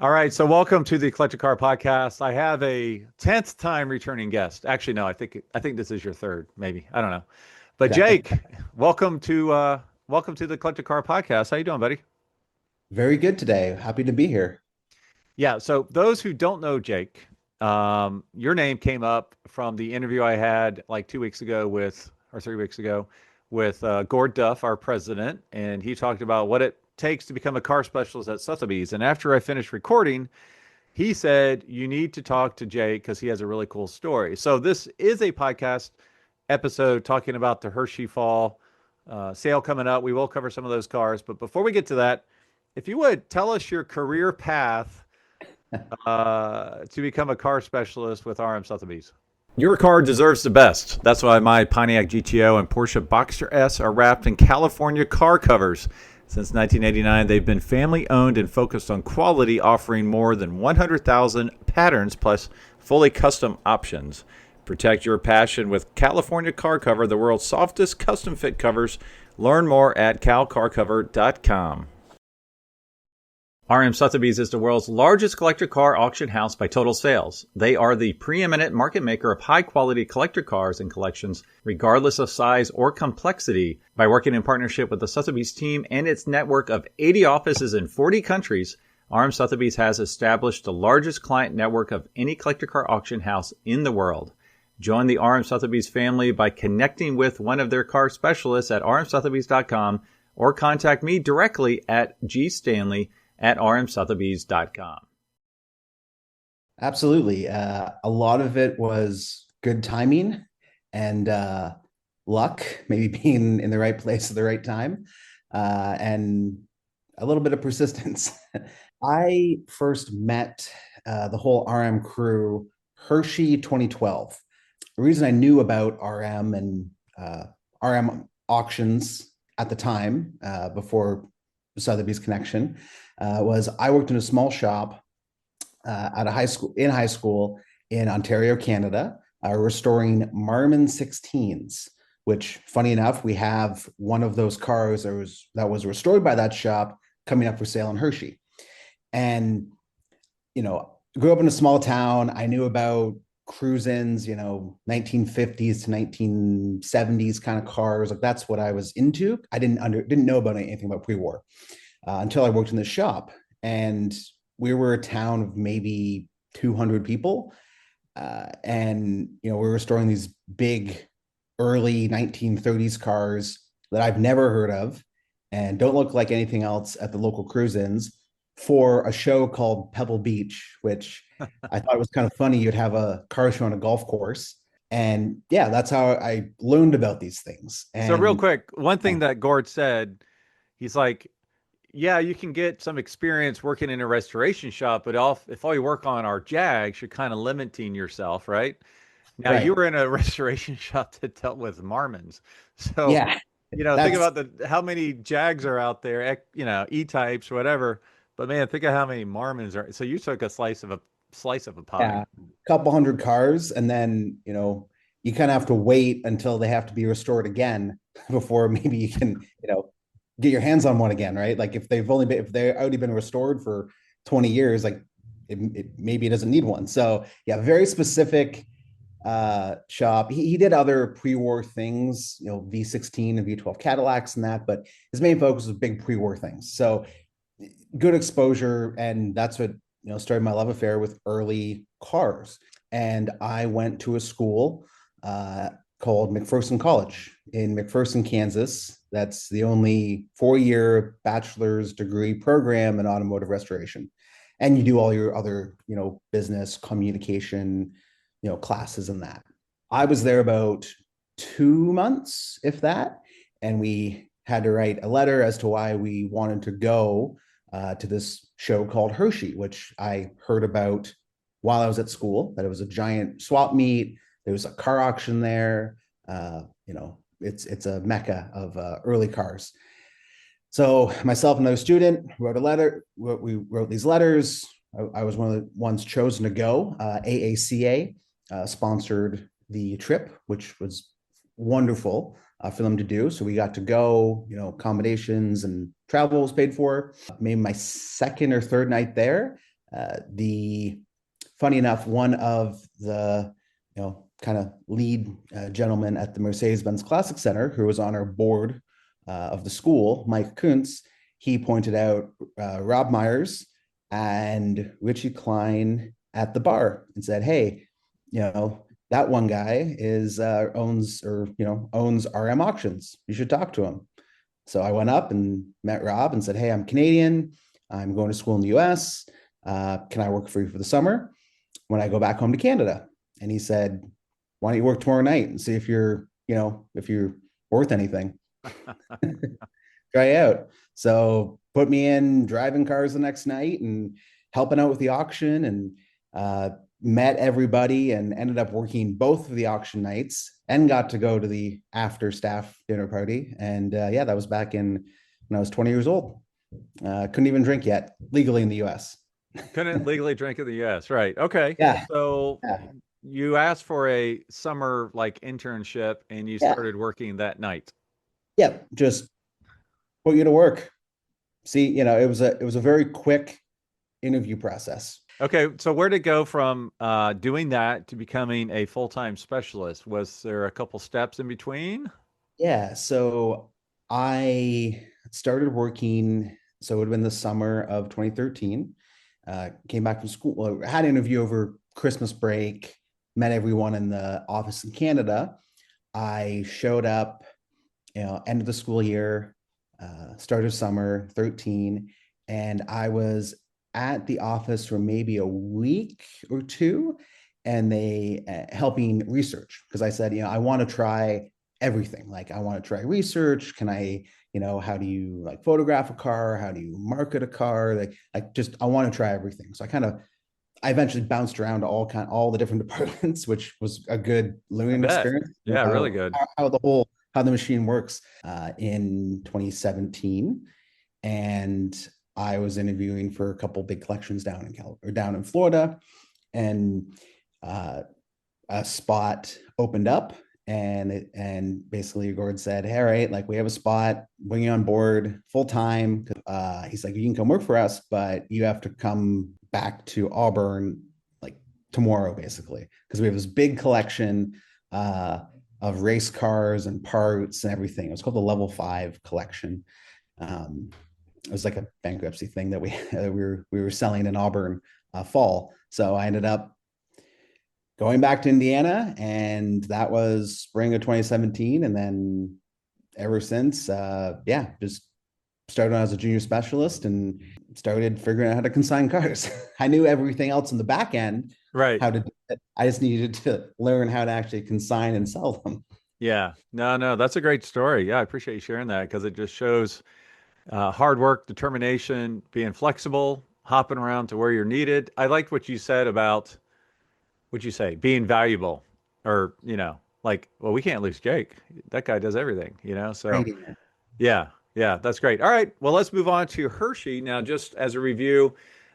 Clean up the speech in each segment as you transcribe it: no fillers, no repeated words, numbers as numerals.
All right, so welcome to the Collector Car Podcast. I have a 10th time returning guest. Actually, no, I think this is your third, maybe. I don't know. But Okay. Jake, welcome to the Collector Car Podcast. How you doing, buddy? Very good today. Happy to be here. Yeah, so those who don't know Jake, your name came up from the interview I had like 2 weeks ago or 3 weeks ago, with Gord Duff, our president, and he talked about what it takes to become a car specialist at Sotheby's. And after I finished recording, he said you need to talk to Jake because he has a really cool story. So this is a podcast episode talking about the Hershey Fall sale coming up. We will cover some of those cars, but before we get to that, if you would tell us your career path to become a car specialist with RM Sotheby's. Your car deserves the best. That's why my Pontiac GTO and Porsche Boxster S are wrapped in California car covers. Since 1989, they've been family owned and focused on quality, offering more than 100,000 patterns plus fully custom options. Protect your passion with California Car Cover, the world's softest custom fit covers. Learn more at calcarcover.com. RM Sotheby's is the world's largest collector car auction house by total sales. They are the preeminent market maker of high-quality collector cars and collections, regardless of size or complexity. By working in partnership with the Sotheby's team and its network of 80 offices in 40 countries, RM Sotheby's has established the largest client network of any collector car auction house in the world. Join the RM Sotheby's family by connecting with one of their car specialists at rmsotheby's.com or contact me directly at gstanley@rmsotheby's.com. Absolutely. A lot of it was good timing and luck, maybe being in the right place at the right time, and a little bit of persistence. I first met the whole RM crew Hershey 2012. The reason I knew about RM and RM auctions at the time, before Sotheby's connection, was I worked in a small shop at a high school in Ontario, Canada, restoring Marmon 16s. Which, funny enough, we have one of those cars that was restored by that shop coming up for sale in Hershey. And grew up in a small town. I knew about cruise-ins, 1950s to 1970s kind of cars. Like that's what I was into. I didn't know about anything about pre-war until I worked in the shop, and we were a town of maybe 200 people, and we were restoring these big early 1930s cars that I've never heard of and don't look like anything else at the local cruise-ins for a show called Pebble Beach, which I thought was kind of funny. You'd have a car show on a golf course. And yeah, that's how I learned about these things. So real And quick, one thing that Gord said, he's like, yeah, you can get some experience working in a restoration shop, but if all you work on are Jags, you're kind of limiting yourself, right? Now you right. were in a restoration shop that dealt with Marmons. So, Yeah, think that's about how many Jags are out there, E-types, whatever. But man, think of how many Marmons are. So you took a slice of a pie. yeah, a couple hundred cars. And then, you kind of have to wait until they have to be restored again before maybe you can, get your hands on one again, right? Like if they've already been restored for 20 years, like maybe it doesn't need one. So yeah, very specific shop. He did other pre-war things, V16 and V12 Cadillacs and that, but his main focus was big pre-war things. So good exposure, and that's what started my love affair with early cars. And I went to a school called McPherson College in McPherson, Kansas. That's the only 4-year bachelor's degree program in automotive restoration. And you do all your other, business communication, classes and that. I was there about 2 months, if that, and we had to write a letter as to why we wanted to go to this show called Hershey, which I heard about while I was at school, that it was a giant swap meet. There was a car auction there. It's a mecca of early cars. So myself and another student wrote a letter. We wrote these letters. I was one of the ones chosen to go. AACA sponsored the trip, which was wonderful for them to do. So we got to go, accommodations and travel was paid for. Maybe my second or third night there, The funny enough, one of the kind of lead gentlemen at the Mercedes-Benz Classic Center, who was on our board of the school, Mike Kuntz, he pointed out Rob Myers and Richie Klein at the bar and said, "Hey, that one guy is owns RM Auctions. You should talk to him." So I went up and met Rob and said, "Hey, I'm Canadian. I'm going to school in the US. Can I work for you for the summer when I go back home to Canada?" And he said, "Why don't you work tomorrow night and see if you're worth anything? Try out." So put me in driving cars the next night and helping out with the auction, and met everybody and ended up working both of the auction nights and got to go to the after staff dinner party. And yeah, that was back in when I was 20 years old. Couldn't even drink yet legally in the US. Couldn't legally drink in the US, right? Okay. Yeah, So yeah, you asked for a summer like internship and you yeah, started working that night. yeah. Just put you to work. See, it was a very quick interview process. Okay, so where'd it go from doing that to becoming a full-time specialist? Was there a couple steps in between? Yeah, so I started working. So it would have been the summer of 2013. Came back from school. Well, I had an interview over Christmas break. Met everyone in the office in Canada. I showed up, end of the school year, start of summer 13, and I was at the office for maybe a week or two, and they helping research because I said, I want to try everything. Like I want to try research. Can I, how do you like photograph a car? How do you market a car? Like just I want to try everything. So I eventually bounced around to all the different departments, which was a good I learning bet. experience. Yeah, really good. How the machine works in 2017, and I was interviewing for a couple big collections down in Florida, and a spot opened up, and basically Gord said, "Hey, all right, like we have a spot, bring you on board full time." He's like, "You can come work for us, but you have to come back to Auburn like tomorrow, basically, because we have this big collection of race cars and parts and everything." It was called the Level 5 collection. Um, it was like a bankruptcy thing that we were selling in Auburn fall. So I ended up going back to Indiana, and that was spring of 2017. And then ever since, yeah, just started as a junior specialist and started figuring out how to consign cars. I knew everything else in the back end, Right. how to do it. I just needed to learn how to actually consign and sell them. Yeah. No, no, that's a great story. Yeah, I appreciate you sharing that because it just shows hard work, determination, being flexible, hopping around to where you're needed. I liked what you said about, what'd you say, being valuable or, like, well, we can't lose Jake. That guy does everything. So Trading it. yeah, yeah, that's great. All right, well, let's move on to Hershey. Now, just as a review,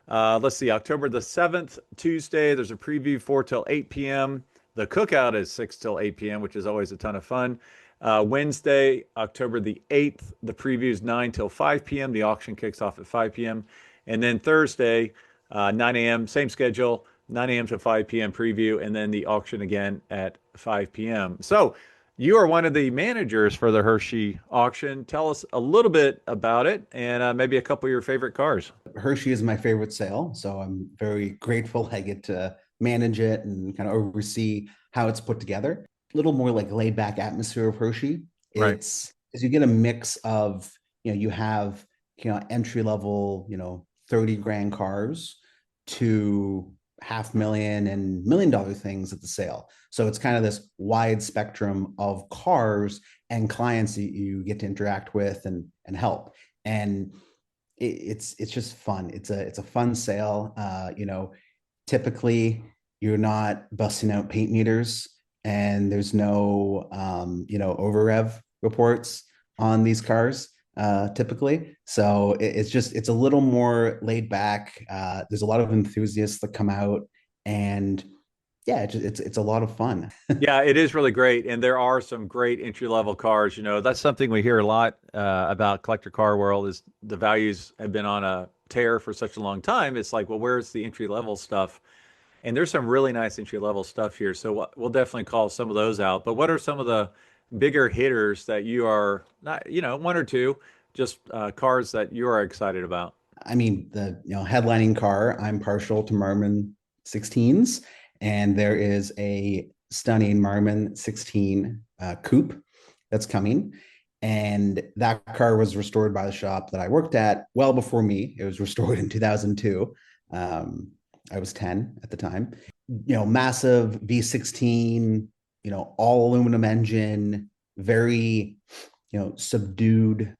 let's see, October the 7th, Tuesday, there's a preview 4 till 8 p.m. The cookout is 6 till 8 p.m., which is always a ton of fun. Wednesday, October the 8th, the preview is 9 till 5 p.m. The auction kicks off at 5 p.m. And then Thursday, 9 a.m., same schedule, 9 a.m. to 5 p.m. preview, and then the auction again at 5 p.m. So you are one of the managers for the Hershey auction. Tell us a little bit about it and maybe a couple of your favorite cars. Hershey is my favorite sale, so I'm very grateful I get to manage it and kind of oversee how it's put together. A little more like laid back atmosphere of Hershey. Right. It's as you get a mix of, you have, entry level, 30 grand cars to half million and $1 million things at the sale. So it's kind of this wide spectrum of cars and clients that you get to interact with and help. And it's just fun. It's a fun sale. Typically you're not busting out paint meters, and there's no over rev reports on these cars typically. So it's a little more laid back. There's a lot of enthusiasts that come out, and yeah, it's a lot of fun. Yeah, it is really great. And there are some great entry level cars. That's something we hear a lot about collector car world is the values have been on a tear for such a long time, it's like, well, where's the entry level stuff? And there's some really nice entry level stuff here. So we'll definitely call some of those out. But what are some of the bigger hitters that you are not, one or two, just cars that you are excited about? I mean, the headlining car, I'm partial to Marmon 16s, and there is a stunning Marmon 16 coupe that's coming. And that car was restored by the shop that I worked at well before me. It was restored in 2002. I was 10 at the time. Massive V16, all aluminum engine, very, subdued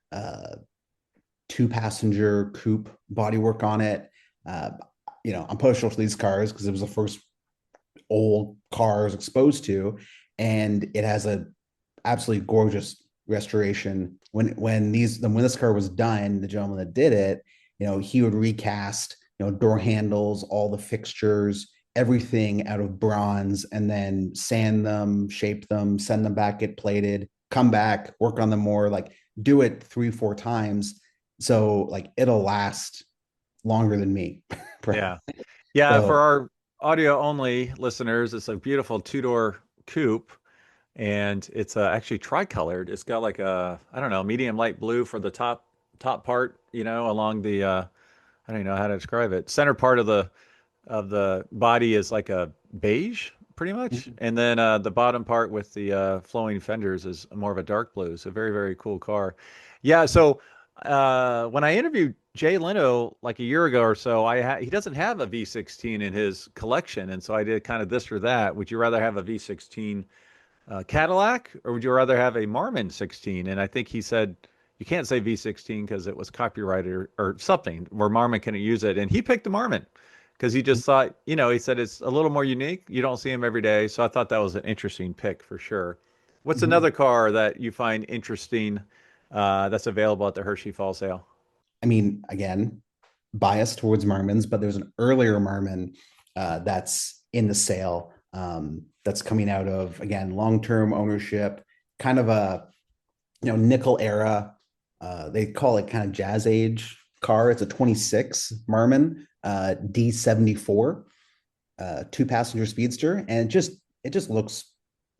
two-passenger coupe bodywork on it. Uh, I'm partial to these cars because it was the first old car I was exposed to, and it has a absolutely gorgeous restoration. When this car was done, the gentleman that did it, he would recast, door handles, all the fixtures, everything out of bronze, and then sand them, shape them, send them back, get plated, come back, work on them more, like do it 3-4 times. So like it'll last longer than me. Yeah. Yeah. For So our audio only listeners, it's a beautiful two-door coupe and it's actually tricolored. It's got like a, I don't know, medium light blue for the top part, along the I don't even know how to describe it. Center part of the body is like a beige, pretty much, and then the bottom part with the flowing fenders is more of a dark blue. So very very cool car. Yeah. So when I interviewed Jay Leno like a year ago or so, he doesn't have a V16 in his collection, and so I did kind of this or that. Would you rather have a V16 Cadillac, or would you rather have a Marmon 16? And I think he said you can't say V16 because it was copyrighted or something where Marmon couldn't use it. And he picked the Marmon because he just thought, he said it's a little more unique. You don't see him every day. So I thought that was an interesting pick for sure. What's Mhm. another car that you find interesting that's available at the Hershey Fall sale? I mean, again, biased towards Marmons, but there's an earlier Marmon that's in the sale, that's coming out of, again, long-term ownership, kind of a nickel era. They call it kind of jazz age car. It's a 26 Marmon D74 two-passenger speedster, and it just looks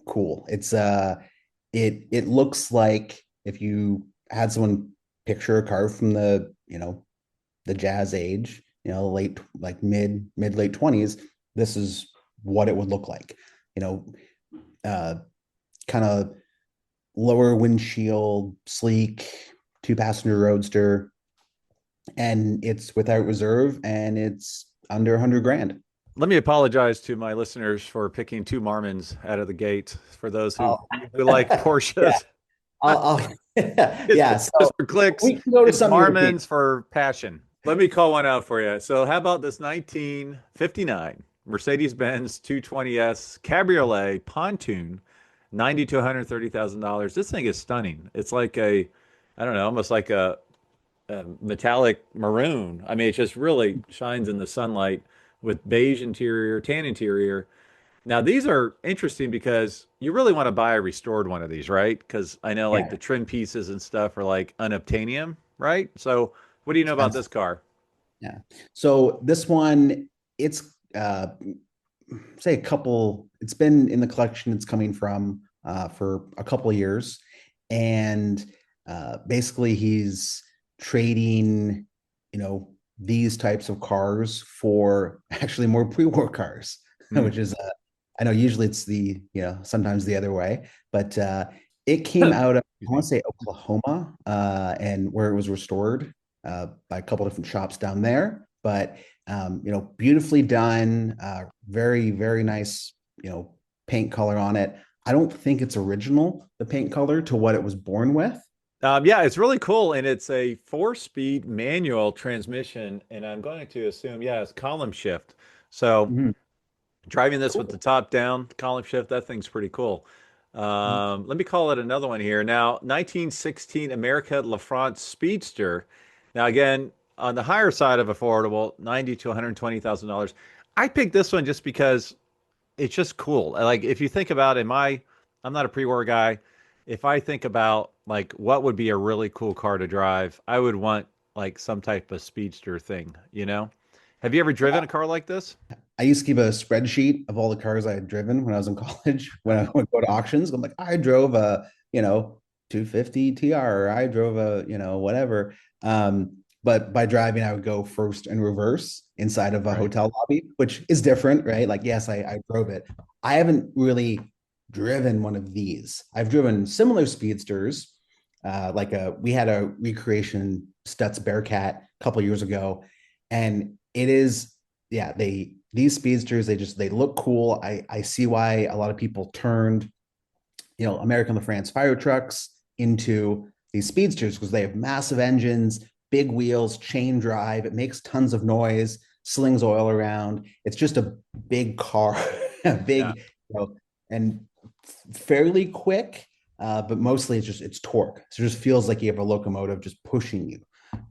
cool. It looks like if you had someone picture a car from the jazz age, late, like mid late 20s, this is what it would look like. You know, uh kind of lower windshield, sleek, two-passenger roadster, and it's without reserve, and it's under 100 grand. Let me apologize to my listeners for picking two Marmons out of the gate for those who, Oh, who like yeah. Porsches. I'll It's yeah. just So for clicks. we can go to It's some European. Marmons for passion. Let me call one out for you. So, how about this 1959 Mercedes-Benz 220S Cabriolet Pontoon, 90 to $130,000. This thing is stunning. It's like I don't know, almost like a metallic maroon. I mean, it just really shines in the sunlight with beige interior, tan interior. Now, these are interesting because you really want to buy a restored one of these, right? Because I know like Yeah, the trim pieces and stuff are like unobtainium, right? So, what do you know about expensive. this car? Yeah. So this one, it's say a couple. It's been in the collection it's coming from for a couple of years, and basically he's trading, these types of cars for actually more pre-war cars, Hmm. which is I know usually it's sometimes the other way, but it came out of, I Excuse want me. to say, Oklahoma, and where it was restored by a couple different shops down there. But beautifully done, very very nice, paint color on it. I don't think it's original, the paint color, to what it was born with. Yeah, it's really cool, and it's a four-speed manual transmission, and I'm going to assume, yeah, it's column shift. So Mhm. driving this with the Cool. top down column shift, that thing's pretty cool. Let me call it another one here. Now, 1916 America LaFrance Speedster. Now, again, on the higher side of affordable, 90 to $120,000. I picked this one just because it's just cool. Like if you think about I'm not a pre-war guy. If I think about like what would be a really cool car to drive, I would want like some type of speedster thing, you know? Have you ever driven a car like this? I used to keep a spreadsheet of all the cars I had driven when I was in college. When I would go to auctions, I'm like, I drove a, 250 TR, or I drove a, whatever. But by driving, I would go first and reverse inside of a Right. hotel lobby, which is different, right? Like, yes, I drove it. I haven't really driven one of these. I've driven similar speedsters. We had a recreation Stutz Bearcat a couple years ago, and it is, yeah, these speedsters, they look cool. I see why a lot of people turned, American LaFrance fire trucks into these speedsters, because they have massive engines, big wheels, chain drive. It makes tons of noise, slings oil around. It's just a big car, a Yeah. big, and fairly quick. But mostly it's torque. So it just feels like you have a locomotive just pushing you,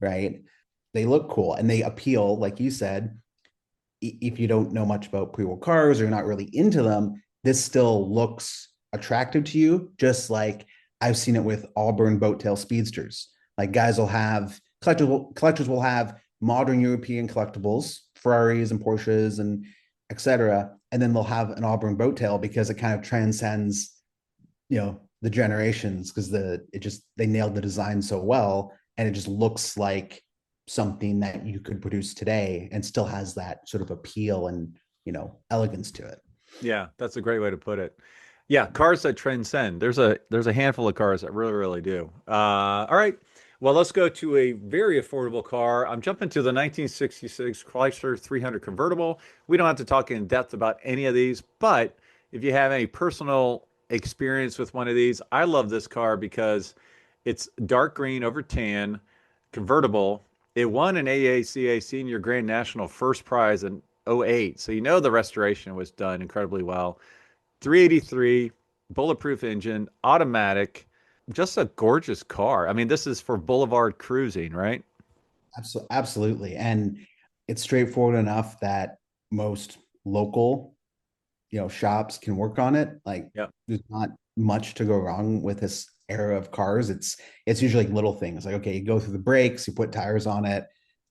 right? They look cool and they appeal, like you said. If you don't know much about pre-war cars or you're not really into them, this still looks attractive to you, just like I've seen it with Auburn boat tail speedsters. Like guys will have collectors will have modern European collectibles, Ferraris and Porsches and etc. And then they'll have an Auburn boat tail because it kind of transcends, the generations, because they nailed the design so well, and it just looks like something that you could produce today and still has that sort of appeal and elegance to it. Yeah, that's a great way to put it. Yeah, cars that transcend. There's a handful of cars that really, really do. All right. Well, let's go to a very affordable car. I'm jumping to the 1966 Chrysler 300 convertible. We don't have to talk in depth about any of these, but if you have any personal experience with one of these, I love this car because it's dark green over tan, convertible. It won an AACA Senior Grand National first prize in '08. So you know the restoration was done incredibly well. 383, bulletproof engine, automatic, just a gorgeous car. I mean, this is for boulevard cruising, right? Absolutely. And it's straightforward enough that most local, shops can work on it. Like Yep. there's not much to go wrong with this era of cars. It's usually like little things like, okay, you go through the brakes, you put tires on it.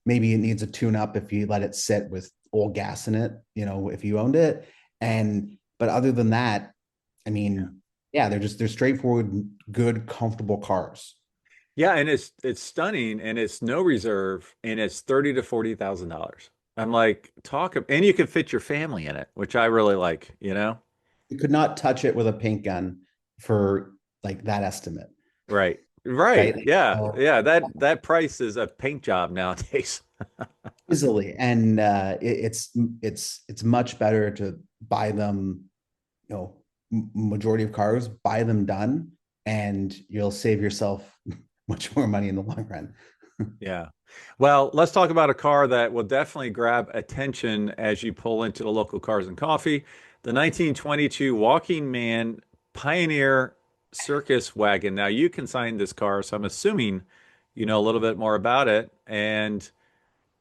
Maybe it needs a tune up if you let it sit with old gas in it, if you owned it. But other than that, I Yeah. mean, yeah, they're straightforward, good, comfortable cars. Yeah, and it's stunning and it's no reserve and it's 30 to $40,000. I'm like, and you can fit your family in it, which I really like, you know? You could not touch it with a paint gun for like that estimate, Right. Right. right? Yeah. So Yeah. That price is a paint job nowadays. easily, and it's much better to buy them, majority of cars, buy them done, and you'll save yourself much more money in the long run. Yeah. Well, let's talk about a car that will definitely grab attention as you pull into the local Cars and Coffee. The 1922 Walking Man Pioneer Circus Wagon. Now, you consigned this car, so I'm assuming you know a little bit more about it. And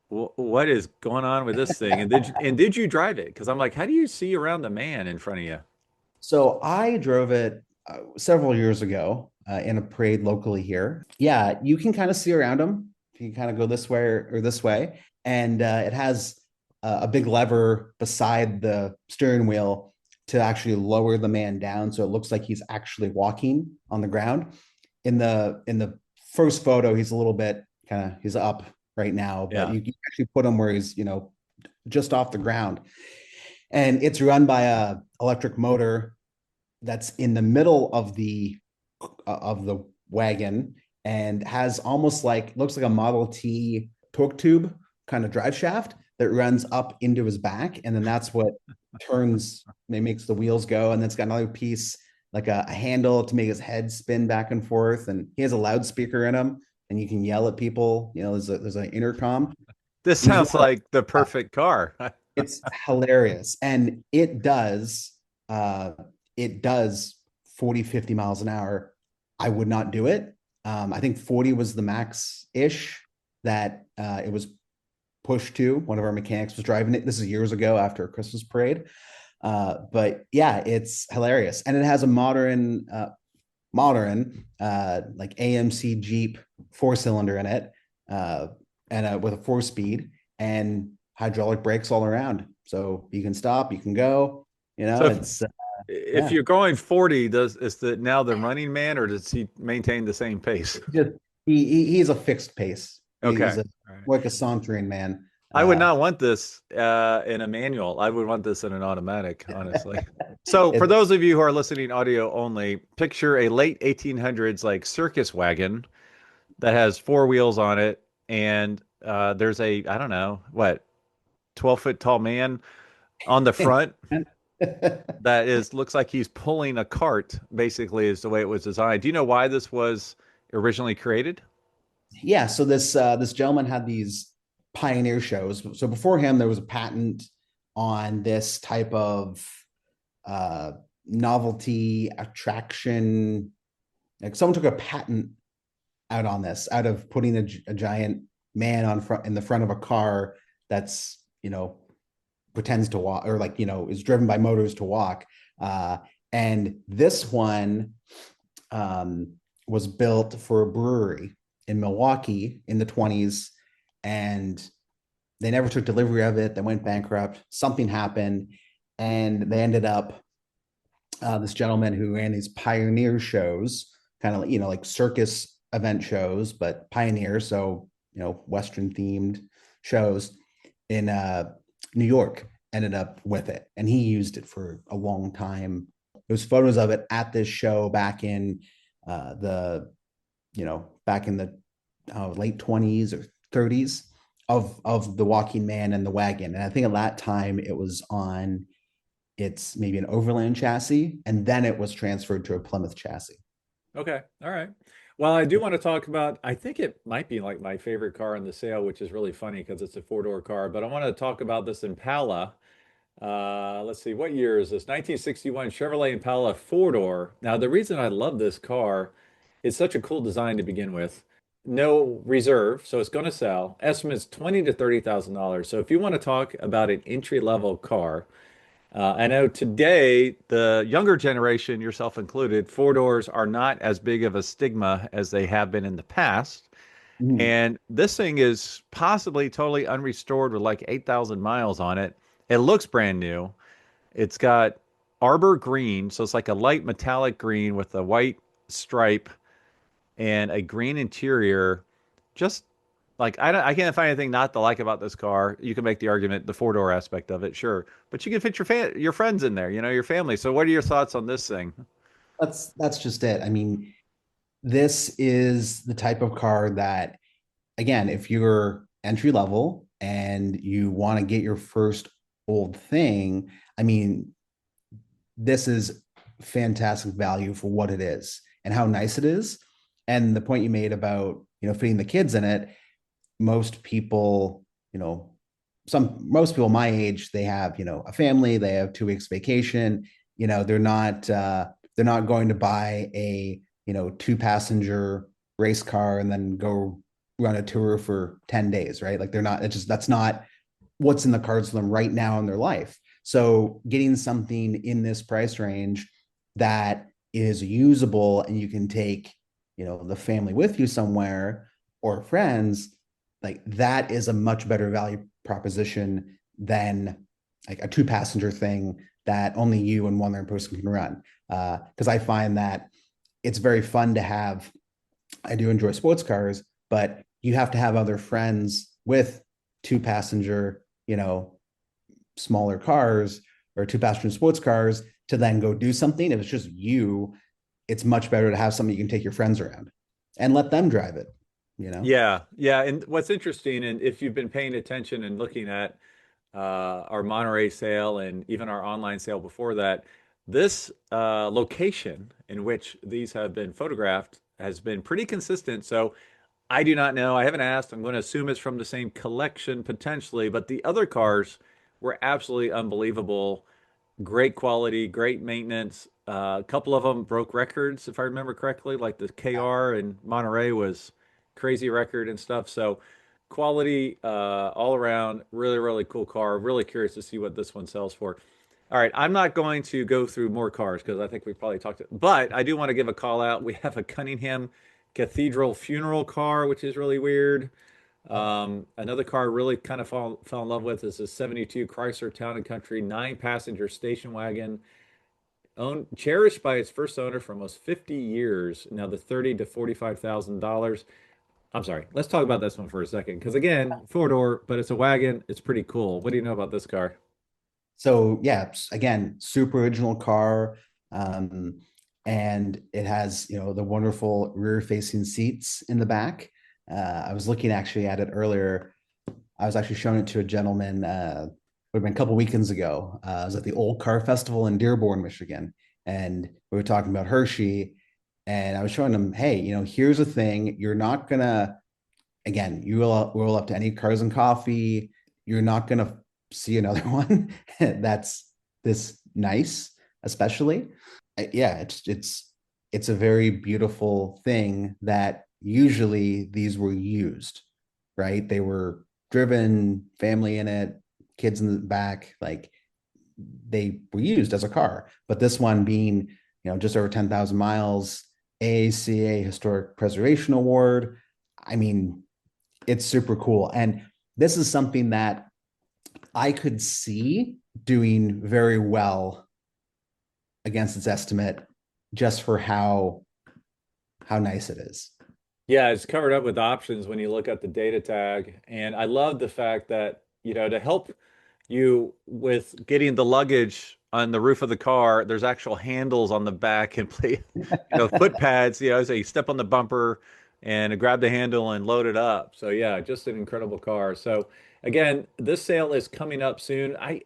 what is going on with this thing? And did you drive it? Because I'm like, how do you see around the man in front of you? So I drove it several years ago in a parade locally here. Yeah, you can kind of see around them. You can kind of go this way or this way, and it has a big lever beside the steering wheel to actually lower the man down, so it looks like he's actually walking on the ground. In the first photo, he's a little bit he's up right now, but Yeah. you actually put him where he's just off the ground, and it's run by a electric motor that's in the middle of the wagon, and has almost like, looks like a Model T torque tube kind of drive shaft that runs up into his back, and then that's what turns, makes the wheels go, and then it's got another piece like a handle to make his head spin back and forth, and he has a loudspeaker in him, and you can yell at people. There's an intercom. This He's sounds like the perfect car. It's hilarious, and uh it does 40, 50 miles an hour. I would not do it. I think 40 was the max ish that it was pushed to. One of our mechanics was driving it. This is years ago after a Christmas parade. But yeah, it's hilarious, and it has a modern like AMC Jeep 4-cylinder in it. and with a 4 speed and hydraulic brakes all around. So you can stop, you can go. So It's if yeah. you're going 40, does is the now the running man, or does he maintain the same pace? Just he's a fixed pace. Okay. He's a All right. like a sauntering man. I would not want this in a manual. I would want this in an automatic, honestly. So, for It those of you who are listening audio only, picture a late 1800s like circus wagon that has four wheels on it, and there's a, I don't know, what, 12-foot tall man on the front that is looks like he's pulling a cart, basically, is the way it was designed. Do you know why this was originally created? yeah. So this gentleman had these pioneer shows. So before him, there was a patent on this type of uh, novelty attraction. Like someone took a patent out on this, out of putting a giant man on front in the front of a car that's pretends to walk, or like is driven by motors to walk. And this one was built for a brewery in Milwaukee in the 20s, and they never took delivery of it. They went bankrupt. Something happened, and they ended up this gentleman who ran these pioneer shows, kind of like circus event shows, but pioneer, so Western themed shows in New York, ended up with it, and he used it for a long time. There's photos of it at this show back in the back in the late 20s or 30s of the walking man and the wagon. And I think at that time it was on it's maybe an overland chassis, and then it was transferred to a Plymouth chassis. Okay. All right. Well, I do want to talk about, I think it might be like my favorite car in the sale, which is really funny because it's a four-door car, but I want to talk about this Impala. Let's see, what year is this? 1961 Chevrolet Impala four-door. Now, the reason I love this car, it's such a cool design to begin with. No reserve, so it's going to sell. Estimates 20 to $30,000. So if you want to talk about an entry-level car, I know today, the younger generation, yourself included, four doors are not as big of a stigma as they have been in the past. Mm. And this thing is possibly totally unrestored with like 8,000 miles on it. It looks brand new. It's got arbor green, so it's like a light metallic green with a white stripe and a green interior. Just like I can't find anything not to like about this car. You can make the argument, the four door aspect of it, sure, but you can fit your friends in there, your family. So, what are your thoughts on this thing? That's just it. I mean, this is the type of car that, again, if you're entry level and you want to get your first old thing, I mean, this is fantastic value for what it is and how nice it is. And the point you made about, fitting the kids in it, most people, most people my age, they have, a family, they have 2 weeks vacation, they're not going to buy a, 2 passenger race car and then go run a tour for 10 days, right? Like they're not, it's just, that's not what's in the cards for them right now in their life. So getting something in this price range that is usable and you can take, the family with you somewhere or friends, like that is a much better value proposition than like a 2 passenger thing that only you and one other person can run. Because I find that it's very fun to have. I do enjoy sports cars, but you have to have other friends with 2 passenger, smaller cars or 2 passenger sports cars to then go do something. If it's just you, it's much better to have something you can take your friends around and let them drive it. Yeah, yeah. And what's interesting, and if you've been paying attention and looking at our Monterey sale and even our online sale before that, this location in which these have been photographed has been pretty consistent. So I do not know. I haven't asked. I'm going to assume it's from the same collection potentially, but the other cars were absolutely unbelievable. Great quality, great maintenance. A couple of them broke records, if I remember correctly, like the KR in Monterey was crazy record and stuff. So quality all around, really, really cool car. Really curious to see what this one sells for. All right, I'm not going to go through more cars because I think we probably talked, but I do want to give a call out. We have a Cunningham Cathedral funeral car, which is really weird. Another car I really kind of fell in love with is a 72 Chrysler Town and Country 9-passenger station wagon, cherished by its first owner for almost 50 years. Now the 30 to $45,000. I'm sorry. Let's talk about this one for a second, because again, four door, but it's a wagon. It's pretty cool. What do you know about this car? So yeah, again, super original car. Um, and it has, the wonderful rear facing seats in the back. I was looking actually at it earlier. I was actually showing it to a gentleman, would have been a couple weekends ago. I was at the Old Car Festival in Dearborn, Michigan, and we were talking about Hershey. And I was showing him, hey, here's a thing. You're not gonna, again, you roll up to any Cars and Coffee. You're not gonna see another one that's this nice, especially. Yeah, it's a very beautiful thing that usually these were used, right? They were driven, family in it, kids in the back, like they were used as a car. But this one being, just over 10,000 miles, AACA Historic Preservation Award. I mean, it's super cool. And this is something that I could see doing very well against its estimate just for how nice it is. Yeah, it's covered up with options when you look at the data tag. And I love the fact that, to help you with getting the luggage on the roof of the car, there's actual handles on the back and play, foot pads, so you step on the bumper and grab the handle and load it up. So yeah, just an incredible car. So again, this sale is coming up soon. I'm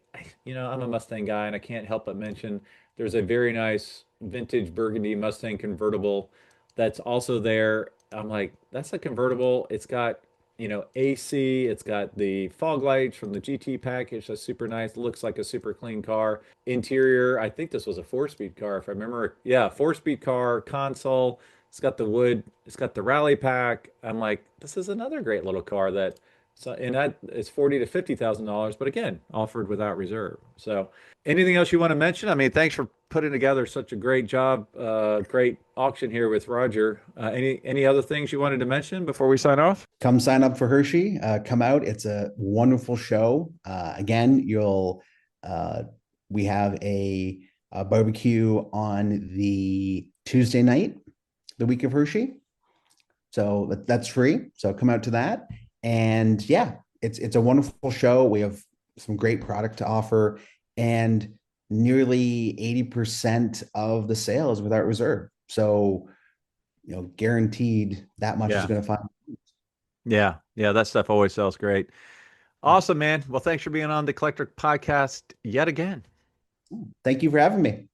a Mustang guy and I can't help but mention there's a very nice vintage burgundy Mustang convertible that's also there. I'm like, that's a convertible. It's got, AC. It's got the fog lights from the GT package. That's super nice. It looks like a super clean car. Interior, I think this was a four-speed car, if I remember. Yeah, four-speed car, console. It's got the wood. It's got the rally pack. I'm like, this is another great little car that, so, and that it's 40 to $50,000, but again, offered without reserve. So anything else you want to mention? I mean, thanks for putting together such a great job, great auction here with Roger. Any other things you wanted to mention before we sign off? Come sign up for Hershey. Come out. It's a wonderful show. Again, we have a barbecue on the Tuesday night, the week of Hershey. So that's free. So come out to that. And yeah, it's a wonderful show. We have some great product to offer, and nearly 80% of the sales without reserve. So, guaranteed that much is Yeah, going to find. yeah, that stuff always sells great. Awesome, man. Well, thanks for being on the Collector Podcast yet again. Thank you for having me.